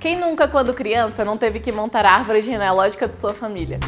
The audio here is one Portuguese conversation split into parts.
Quem nunca, quando criança, não teve que montar a árvore genealógica de sua família?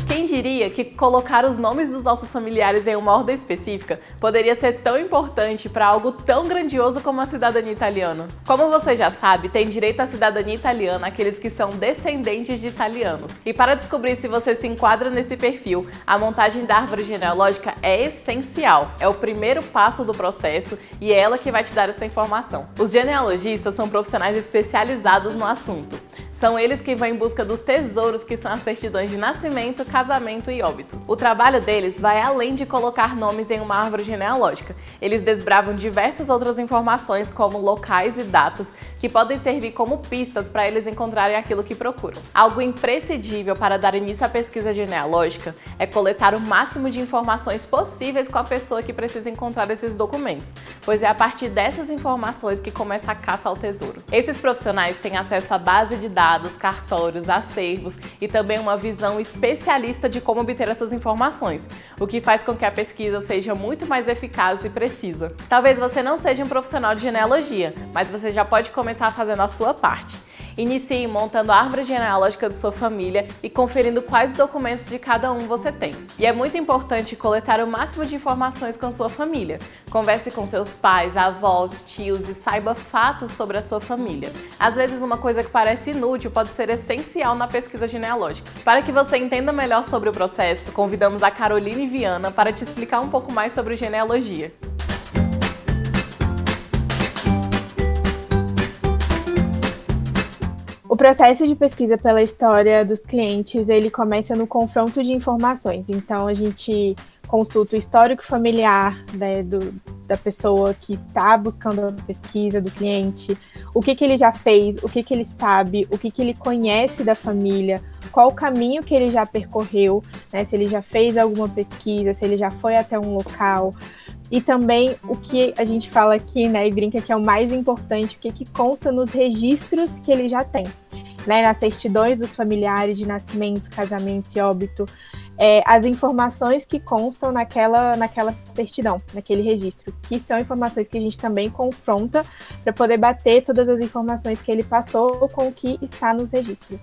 Quem diria que colocar os nomes dos nossos familiares em uma ordem específica poderia ser tão importante para algo tão grandioso como a cidadania italiana? Como você já sabe, tem direito à cidadania italiana aqueles que são descendentes de italianos. E para descobrir se você se enquadra nesse perfil, a montagem da árvore genealógica é essencial. É o primeiro passo do processo e é ela que vai te dar essa informação. Os genealogistas são profissionais especializados no assunto. São eles que vão em busca dos tesouros que são as certidões de nascimento, casamento e óbito. O trabalho deles vai além de colocar nomes em uma árvore genealógica. Eles desbravam diversas outras informações, como locais e datas, que podem servir como pistas para eles encontrarem aquilo que procuram. Algo imprescindível para dar início à pesquisa genealógica é coletar o máximo de informações possíveis com a pessoa que precisa encontrar esses documentos, pois é a partir dessas informações que começa a caça ao tesouro. Esses profissionais têm acesso à base de dados, cartórios, acervos e também uma visão especialista de como obter essas informações, o que faz com que a pesquisa seja muito mais eficaz e precisa. Talvez você não seja um profissional de genealogia, mas você já pode começar fazendo a sua parte. Inicie montando a árvore genealógica de sua família e conferindo quais documentos de cada um você tem. E é muito importante coletar o máximo de informações com sua família. Converse com seus pais, avós, tios e saiba fatos sobre a sua família. Às vezes uma coisa que parece inútil pode ser essencial na pesquisa genealógica. Para que você entenda melhor sobre o processo, convidamos a Caroline Viana para te explicar um pouco mais sobre genealogia. O processo de pesquisa pela história dos clientes, ele começa no confronto de informações. Então, a gente consulta o histórico familiar, né, da pessoa que está buscando a pesquisa do cliente, o que ele já fez, o que ele sabe, o que ele conhece da família, qual o caminho que ele já percorreu, né, se ele já fez alguma pesquisa, se ele já foi até um local. E também o que a gente fala aqui, né, e brinca que é o mais importante, o que consta nos registros que ele já tem, né, nas certidões dos familiares de nascimento, casamento e óbito, as informações que constam naquela certidão, naquele registro, que são informações que a gente também confronta para poder bater todas as informações que ele passou com o que está nos registros.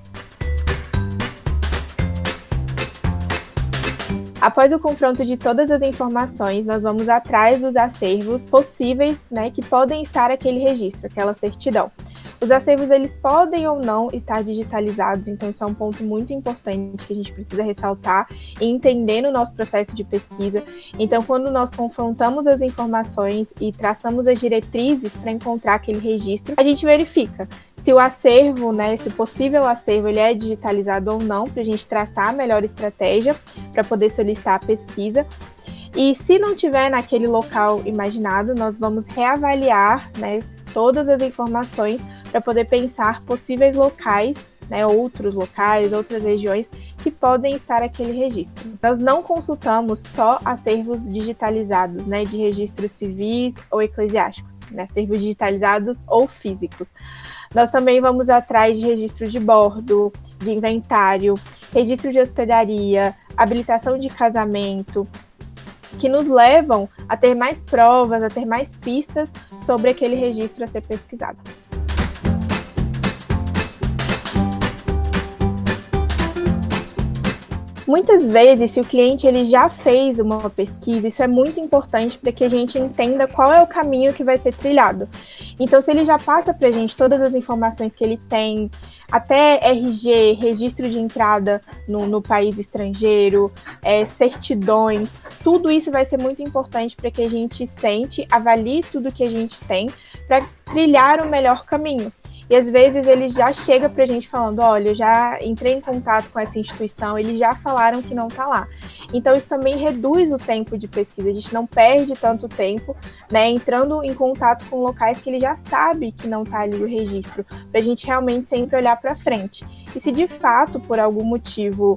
Após o confronto de todas as informações, nós vamos atrás dos acervos possíveis, né, que podem estar aquele registro, aquela certidão. Os acervos, eles podem ou não estar digitalizados, então isso é um ponto muito importante que a gente precisa ressaltar e entender no nosso processo de pesquisa. Então, quando nós confrontamos as informações e traçamos as diretrizes para encontrar aquele registro, a gente verifica se o acervo, né, esse possível acervo, ele é digitalizado ou não, para a gente traçar a melhor estratégia para poder solicitar a pesquisa. E se não tiver naquele local imaginado, nós vamos reavaliar, né, todas as informações para poder pensar possíveis locais, né, outros locais, outras regiões que podem estar aquele registro. Nós não consultamos só acervos digitalizados, né, de registros civis ou eclesiásticos, né, acervos digitalizados ou físicos. Nós também vamos atrás de registros de bordo, de inventário, registro de hospedaria, habilitação de casamento, que nos levam a ter mais provas, a ter mais pistas sobre aquele registro a ser pesquisado. Muitas vezes, se o cliente ele já fez uma pesquisa, isso é muito importante para que a gente entenda qual é o caminho que vai ser trilhado. Então, se ele já passa para a gente todas as informações que ele tem, até RG, registro de entrada no país estrangeiro, certidões, tudo isso vai ser muito importante para que a gente sente, avalie tudo que a gente tem para trilhar o melhor caminho. E às vezes ele já chega pra gente falando, olha, eu já entrei em contato com essa instituição, eles já falaram que não tá lá. Então isso também reduz o tempo de pesquisa, a gente não perde tanto tempo, né, entrando em contato com locais que ele já sabe que não tá ali o registro, pra gente realmente sempre olhar pra frente. E se de fato, por algum motivo,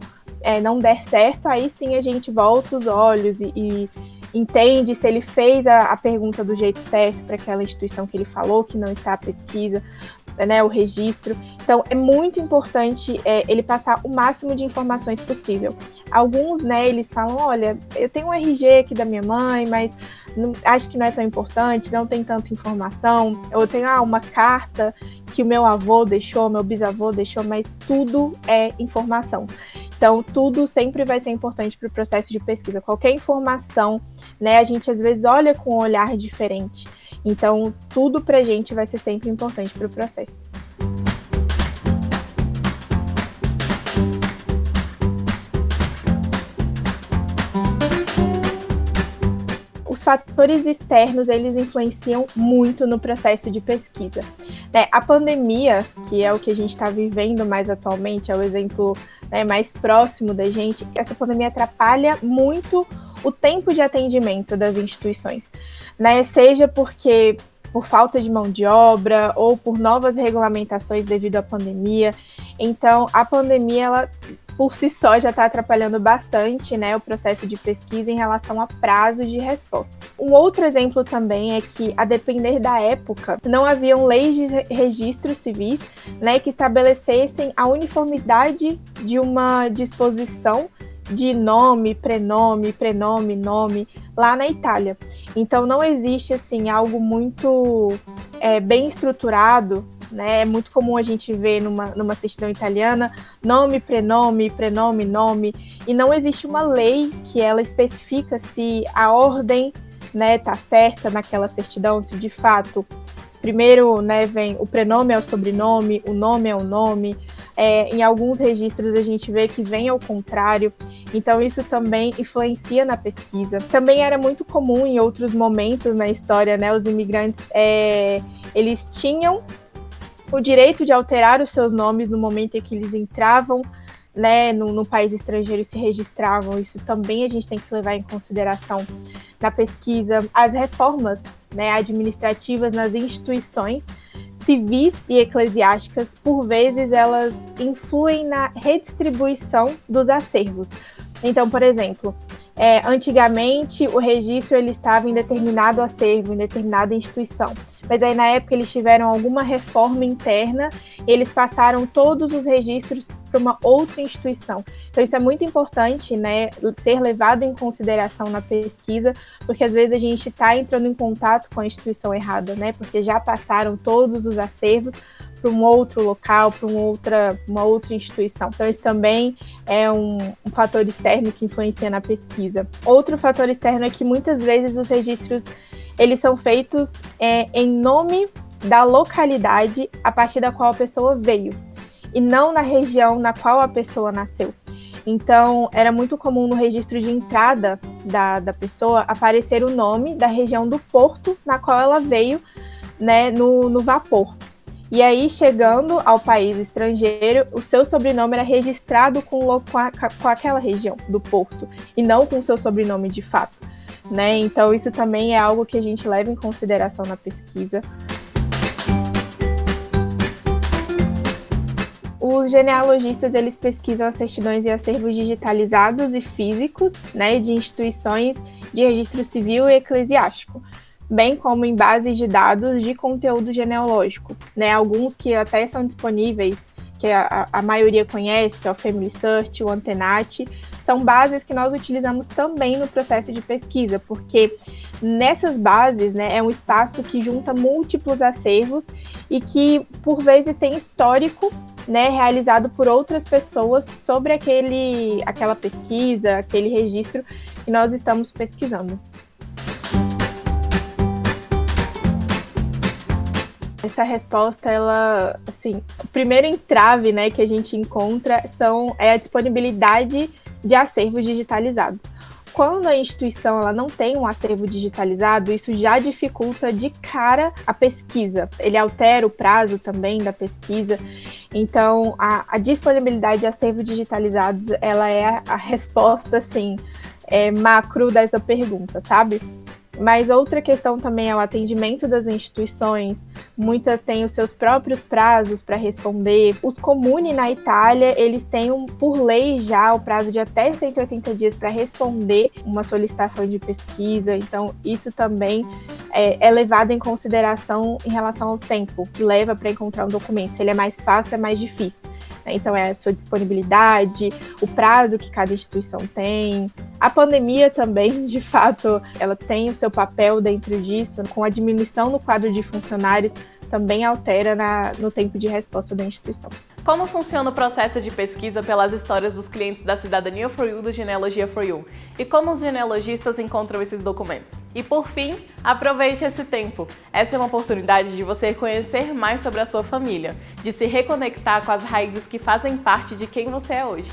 não der certo, aí sim a gente volta os olhos e entende se ele fez a pergunta do jeito certo para aquela instituição que ele falou que não está a pesquisa, né, o registro. Então, é muito importante ele passar o máximo de informações possível. Alguns, né, eles falam, olha, eu tenho um RG aqui da minha mãe, mas acho que não é tão importante, não tem tanta informação. Ou eu tenho uma carta que o meu avô deixou, meu bisavô deixou, mas tudo é informação. Então, tudo sempre vai ser importante para o processo de pesquisa. Qualquer informação, né, a gente às vezes olha com um olhar diferente. Então, tudo para a gente vai ser sempre importante para o processo. Os fatores externos, eles influenciam muito no processo de pesquisa. A pandemia, que é o que a gente está vivendo mais atualmente, é o exemplo, né, mais próximo da gente, essa pandemia atrapalha muito o tempo de atendimento das instituições, né? Seja porque por falta de mão de obra ou por novas regulamentações devido à pandemia. Então, a pandemia, ela por si só já está atrapalhando bastante, né, o processo de pesquisa em relação a prazos de respostas. Um outro exemplo também é que, a depender da época, não haviam leis de registros civis, né, que estabelecessem a uniformidade de uma disposição de nome, prenome, nome, lá na Itália. Então, não existe, assim, algo muito bem estruturado, né? É muito comum a gente ver numa certidão italiana nome, prenome, nome, e não existe uma lei que ela especifica se a ordem, né, tá certa naquela certidão, se de fato primeiro, né, vem o prenome é o sobrenome, o nome é o nome. Em alguns registros a gente vê que vem ao contrário, então isso também influencia na pesquisa. Também era muito comum em outros momentos na história, né, os imigrantes, eles tinham o direito de alterar os seus nomes no momento em que eles entravam, né, no país estrangeiro e se registravam. Isso também a gente tem que levar em consideração na pesquisa. As reformas, né, administrativas nas instituições civis e eclesiásticas, por vezes, elas influem na redistribuição dos acervos. Então, por exemplo, antigamente o registro ele estava em determinado acervo, em determinada instituição, mas aí na época eles tiveram alguma reforma interna e eles passaram todos os registros para uma outra instituição. Então isso é muito importante, né, ser levado em consideração na pesquisa, porque às vezes a gente está entrando em contato com a instituição errada, né, porque já passaram todos os acervos para um outro local, para uma outra instituição. Então, isso também é um fator externo que influencia na pesquisa. Outro fator externo é que muitas vezes os registros eles são feitos em nome da localidade a partir da qual a pessoa veio, e não na região na qual a pessoa nasceu. Então, era muito comum no registro de entrada da pessoa aparecer o nome da região do porto na qual ela veio, né, no vapor. E aí, chegando ao país estrangeiro, o seu sobrenome era registrado com aquela região do porto, e não com o seu sobrenome de fato, né? Então, isso também é algo que a gente leva em consideração na pesquisa. Os genealogistas, eles pesquisam as certidões e acervos digitalizados e físicos, né, de instituições de registro civil e eclesiástico, bem como em bases de dados de conteúdo genealógico, né? Alguns que até são disponíveis, que a maioria conhece, que é o Family Search, o Antenati, são bases que nós utilizamos também no processo de pesquisa, porque nessas bases, né, é um espaço que junta múltiplos acervos e que, por vezes, tem histórico, né, realizado por outras pessoas sobre aquela pesquisa, aquele registro que nós estamos pesquisando. Essa resposta, ela, assim, o primeiro entrave, né, que a gente encontra é a disponibilidade de acervos digitalizados. Quando a instituição ela não tem um acervo digitalizado, isso já dificulta de cara a pesquisa. Ele altera o prazo também da pesquisa. Então, a disponibilidade de acervos digitalizados, ela é a resposta, assim, macro dessa pergunta, sabe? Mas outra questão também é o atendimento das instituições. Muitas têm os seus próprios prazos para responder. Os comuni na Itália, eles têm, por lei já, o prazo de até 180 dias para responder uma solicitação de pesquisa. Então, isso também é levado em consideração em relação ao tempo que leva para encontrar um documento. Se ele é mais fácil, é mais difícil. Então, é a sua disponibilidade, o prazo que cada instituição tem. A pandemia também, de fato, ela tem o seu papel dentro disso, com a diminuição no quadro de funcionários, também altera no tempo de resposta da instituição. Como funciona o processo de pesquisa pelas histórias dos clientes da Cidadania For You do Genealogia For You? E como os genealogistas encontram esses documentos? E por fim, aproveite esse tempo. Essa é uma oportunidade de você conhecer mais sobre a sua família, de se reconectar com as raízes que fazem parte de quem você é hoje.